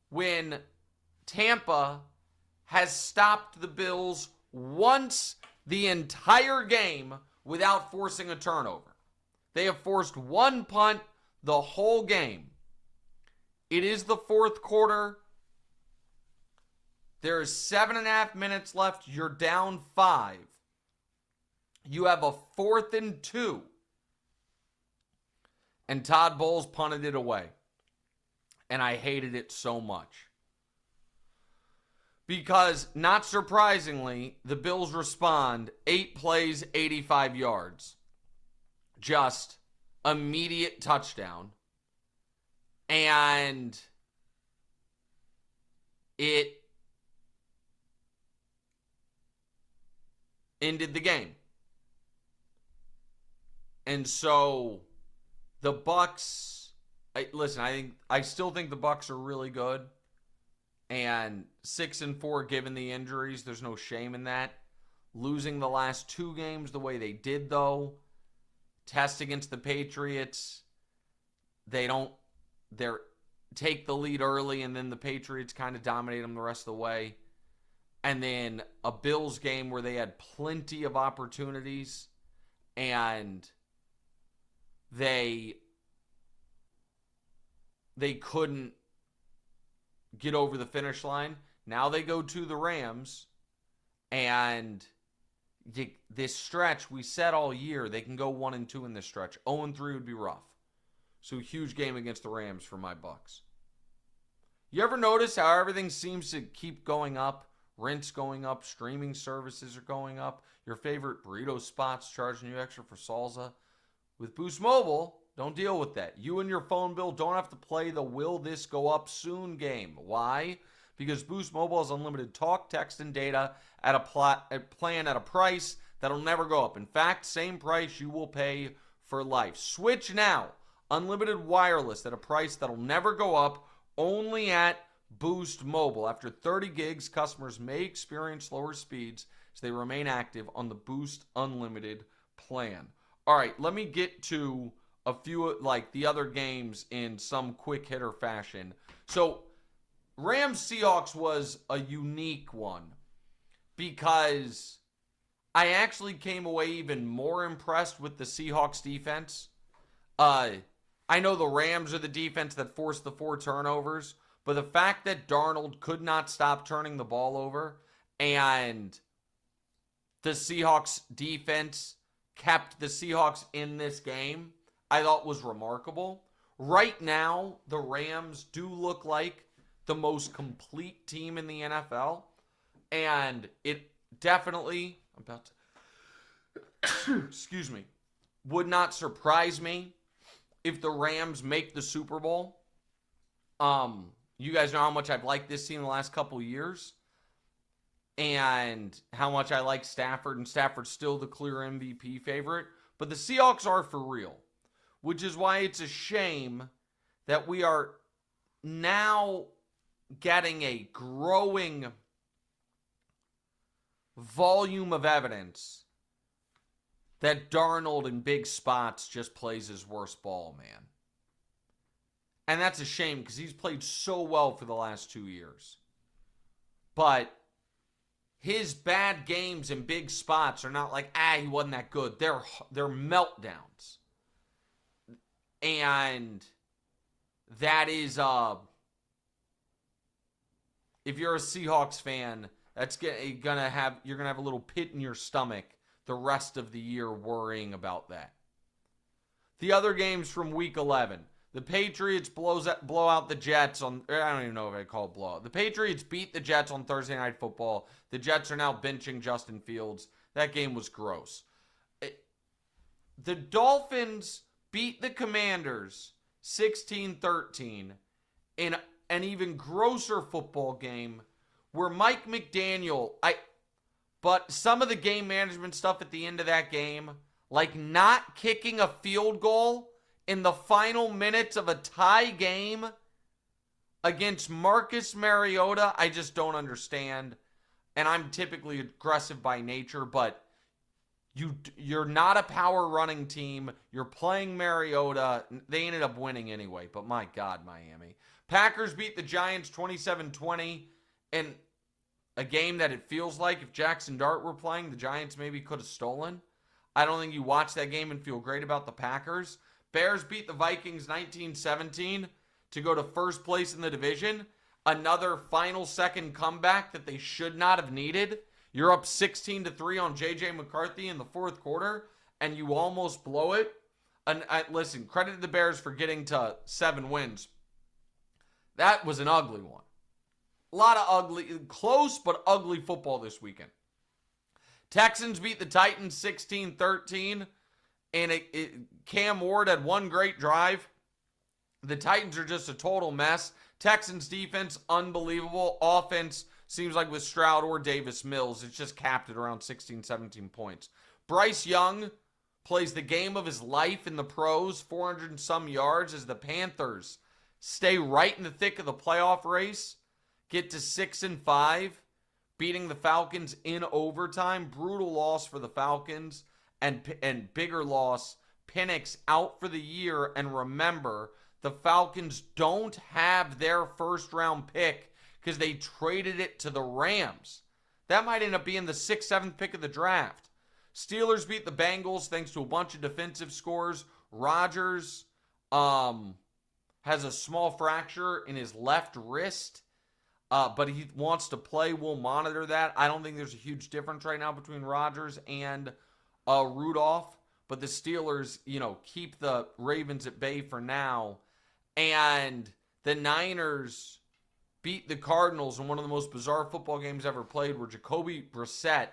when Tampa has stopped the Bills once the entire game without forcing a turnover. They have forced one punt the whole game. It is the fourth quarter. There is 7.5 minutes left. You're down 5. You have a 4th and 2. And Todd Bowles punted it away. And I hated it so much. Because, not surprisingly, the Bills respond 8 plays, 85 yards. Just immediate touchdown. And it ended the game. And so the Bucs, I still think the Bucs are really good. And 6-4 given the injuries, there's no shame in that. Losing the last 2 games the way they did, though, test against the Patriots, they take the lead early, and then the Patriots kind of dominate them the rest of the way. And then a Bills game where they had plenty of opportunities, and they couldn't get over the finish line. Now they go to the Rams, and this stretch, we said all year, they can go 1-2 in this stretch. 0-3 would be rough. So huge game against the Rams for my Bucs. You ever notice how everything seems to keep going up? Rent's going up, streaming services are going up, your favorite burrito spots charging you extra for salsa. With Boost Mobile, don't deal with that. You and your phone bill don't have to play the will this go up soon game. Why? Because Boost Mobile has unlimited talk, text, and data at a plan at a price that'll never go up. In fact, same price you will pay for life. Switch now. Unlimited wireless at a price that'll never go up, only at Boost Mobile. After 30 gigs, customers may experience slower speeds as they remain active on the Boost Unlimited plan. All right, let me get to a few, like the other games in some quick hitter fashion. So, Rams-Seahawks was a unique one because I actually came away even more impressed with the Seahawks defense. I know the Rams are the defense that forced the 4 turnovers, but the fact that Darnold could not stop turning the ball over and the Seahawks defense kept the Seahawks in this game, I thought was remarkable. Right now, the Rams do look like the most complete team in the NFL, and it definitely, excuse me, would not surprise me if the Rams make the Super Bowl. You guys know how much I've liked this team the last couple years and how much I like Stafford, and Stafford's still the clear MVP favorite. But the Seahawks are for real, which is why it's a shame that we are now getting a growing volume of evidence that Darnold in big spots just plays his worst ball, man. And that's a shame because he's played so well for the last 2 years. But his bad games in big spots are not like, he wasn't that good. They're meltdowns. And that is, if you're a Seahawks fan, you're gonna have a little pit in your stomach the rest of the year worrying about that. The other games from Week 11. The Patriots blow out the Jets on, I don't even know if I call it blowout. The Patriots beat the Jets on Thursday Night Football. The Jets are now benching Justin Fields. That game was gross. The Dolphins beat the Commanders 16-13 in an even grosser football game where Mike McDaniel, But some of the game management stuff at the end of that game, like not kicking a field goal in the final minutes of a tie game against Marcus Mariota, I just don't understand. And I'm typically aggressive by nature, but you're not a power running team. You're playing Mariota. They ended up winning anyway, but my God, Miami. Packers beat the Giants 27-20 in a game that it feels like if Jackson Dart were playing, the Giants maybe could have stolen. I don't think you watch that game and feel great about the Packers. Bears beat the Vikings 19-17 to go to first place in the division. Another final second comeback that they should not have needed. You're up 16-3 on J.J. McCarthy in the fourth quarter, and you almost blow it. And listen, credit to the Bears for getting to 7 wins. That was an ugly one. A lot of ugly, close but ugly football this weekend. Texans beat the Titans 16-13, and Cam Ward had one great drive. The Titans are just a total mess. Texans defense, unbelievable. Offense, seems like with Stroud or Davis Mills, it's just capped at around 16, 17 points. Bryce Young plays the game of his life in the pros, 400 and some yards, as the Panthers stay right in the thick of the playoff race, get to 6-5, beating the Falcons in overtime. Brutal loss for the Falcons, and bigger loss, Penix out for the year. And remember, the Falcons don't have their first round pick because they traded it to the Rams. That might end up being the 6th, 7th pick of the draft. Steelers beat the Bengals thanks to a bunch of defensive scores. Rodgers has a small fracture in his left wrist, but he wants to play. We'll monitor that. I don't think there's a huge difference right now between Rodgers and Rudolph, but the Steelers, keep the Ravens at bay for now. And the Niners beat the Cardinals in one of the most bizarre football games ever played, where Jacoby Brissett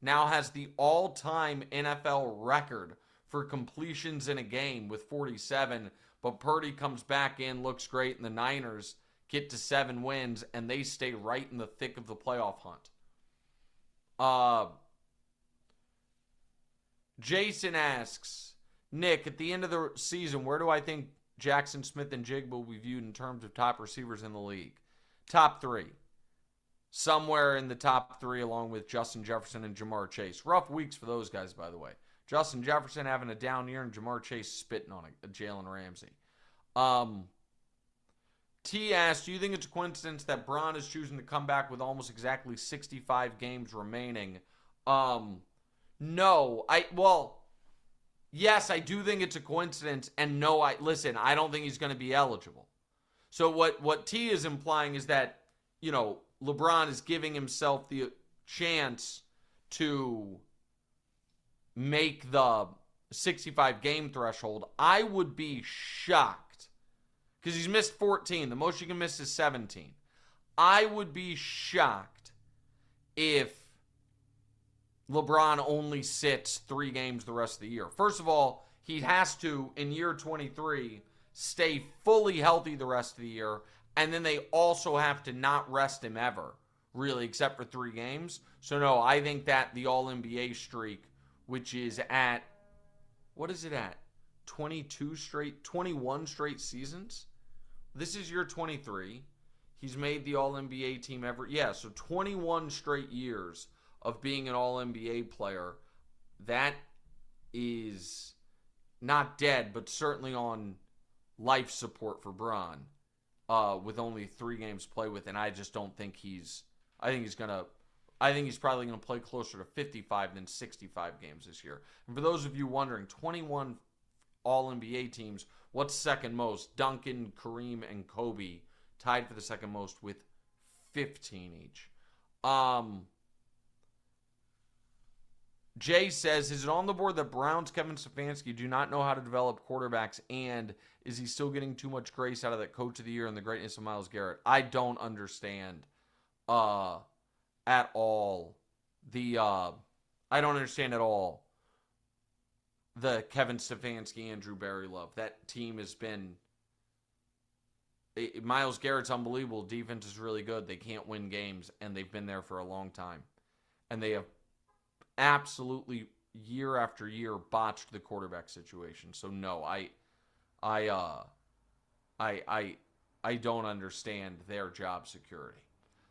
now has the all-time NFL record for completions in a game with 47. But Purdy comes back in, looks great, and the Niners get to 7 wins, and they stay right in the thick of the playoff hunt. Jason asks, Nick, at the end of the season, where do I think Jackson Smith and Jigba will be viewed in terms of top receivers in the league? Top 3. Somewhere in the top 3, along with Justin Jefferson and Jamar Chase. Rough weeks for those guys, by the way. Justin Jefferson having a down year and Jamar Chase spitting on a Jalen Ramsey. T asked, do you think it's a coincidence that Braun is choosing to come back with almost exactly 65 games remaining? No. Yes, I do think it's a coincidence, and no, I don't think he's going to be eligible. So what T is implying is that, LeBron is giving himself the chance to make the 65 game threshold. I would be shocked, because he's missed 14. The most you can miss is 17. I would be shocked if LeBron only sits 3 games the rest of the year. First of all, he has to, in year 23, stay fully healthy the rest of the year, and then they also have to not rest him ever, really, except for 3 games. So no, I think that the All-NBA streak, which is at, what is it at? 21 straight seasons? This is year 23. He's made the All-NBA team so 21 straight years of being an All-NBA player. That is not dead, but certainly on life support for Bron, with only 3 games to play with. And I just don't think I think he's probably going to play closer to 55 than 65 games this year. And for those of you wondering, 21 All-NBA teams, what's second most? Duncan, Kareem, and Kobe tied for the second most with 15 each. Jay says, is it on the board that Browns Kevin Stefanski do not know how to develop quarterbacks, and is he still getting too much grace out of that coach of the year and the greatness of Myles Garrett? I don't understand at all I don't understand at all the Kevin Stefanski and Drew Barry love. That team has been Myles Garrett's unbelievable. Defense is really good. They can't win games, and they've been there for a long time. And they have absolutely year after year botched the quarterback situation. So no, I don't understand their job security.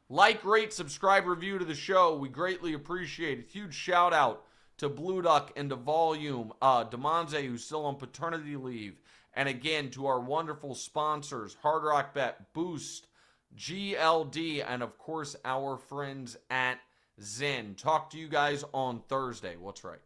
Like, rate, subscribe, review to the show. We greatly appreciate it. Huge shout out to Blue Duck and to Volume, Demonze, who's still on paternity leave. And again, to our wonderful sponsors, Hard Rock Bet, Boost, GLD, and of course, our friends at Zen. Talk to you guys on Thursday. What's right?